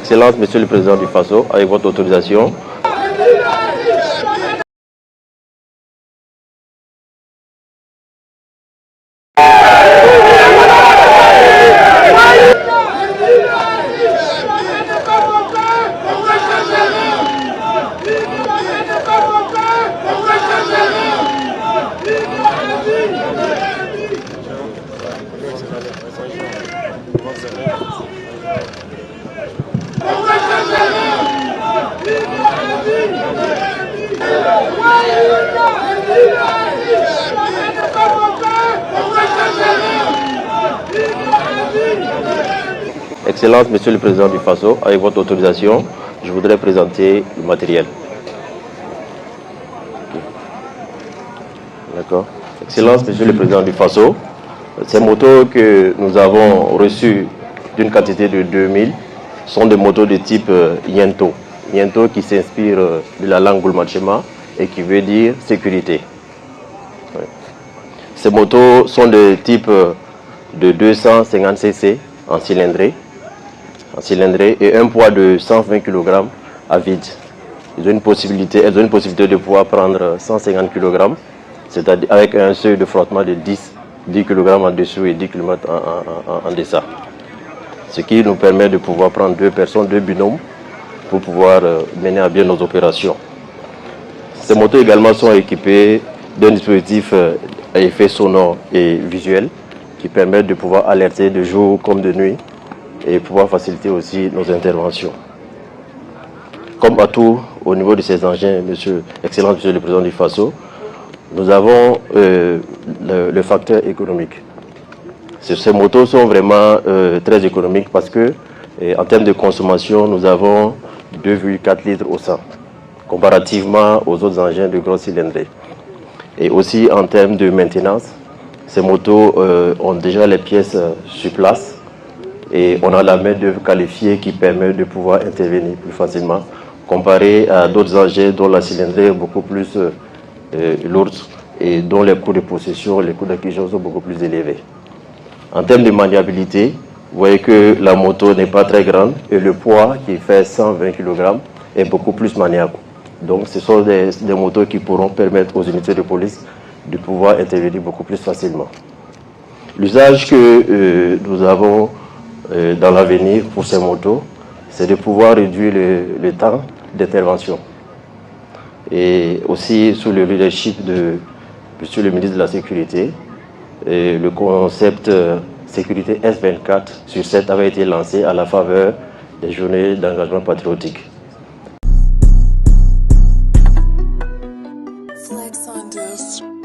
Excellence, Monsieur le Président du FASO, avec votre autorisation. Excellence, Monsieur le Président du FASO, avec votre autorisation, je voudrais présenter le matériel. D'accord. Excellence, Monsieur le Président du FASO, ces motos que nous avons reçues d'une quantité de 2000 sont des motos de type Yento. Yento qui s'inspire de la langue Gulmachema et qui veut dire sécurité. Ces motos sont de type de 250 cc en cylindrée et un poids de 120 kg à vide. Elles ont une possibilité de pouvoir prendre 150 kg, c'est-à-dire avec un seuil de frottement de 10 kg en dessous et 10 km en deçà. Ce qui nous permet de pouvoir prendre deux personnes, deux binômes, pour pouvoir mener à bien nos opérations. Ces motos également sont équipées d'un dispositif à effet sonore et visuel qui permet de pouvoir alerter de jour comme de nuit et pouvoir faciliter aussi nos interventions. Comme à tout au niveau de ces engins, Excellence Monsieur le Président du FASO, nous avons le facteur économique. Ces motos sont vraiment très économiques parce que en termes de consommation, nous avons 2,4 litres au 100, comparativement aux autres engins de grosse cylindrée. Et aussi en termes de maintenance, ces motos ont déjà les pièces sur place et on a la main-d'œuvre qualifiée qui permet de pouvoir intervenir plus facilement, comparé à d'autres engins dont la cylindrée est beaucoup plus lourde et dont les coûts de possession, les coûts d'acquisition sont beaucoup plus élevés. En termes de maniabilité, vous voyez que la moto n'est pas très grande et le poids qui fait 120 kg est beaucoup plus maniable. Donc ce sont des motos qui pourront permettre aux unités de police de pouvoir intervenir beaucoup plus facilement. L'usage que nous avons dans l'avenir pour ces motos, c'est de pouvoir réduire le temps d'intervention. Et aussi sous le leadership de Monsieur le ministre de la Sécurité, le concept sécurité S24 sur 7 avait été lancé à la faveur des journées d'engagement patriotique. Flex on this.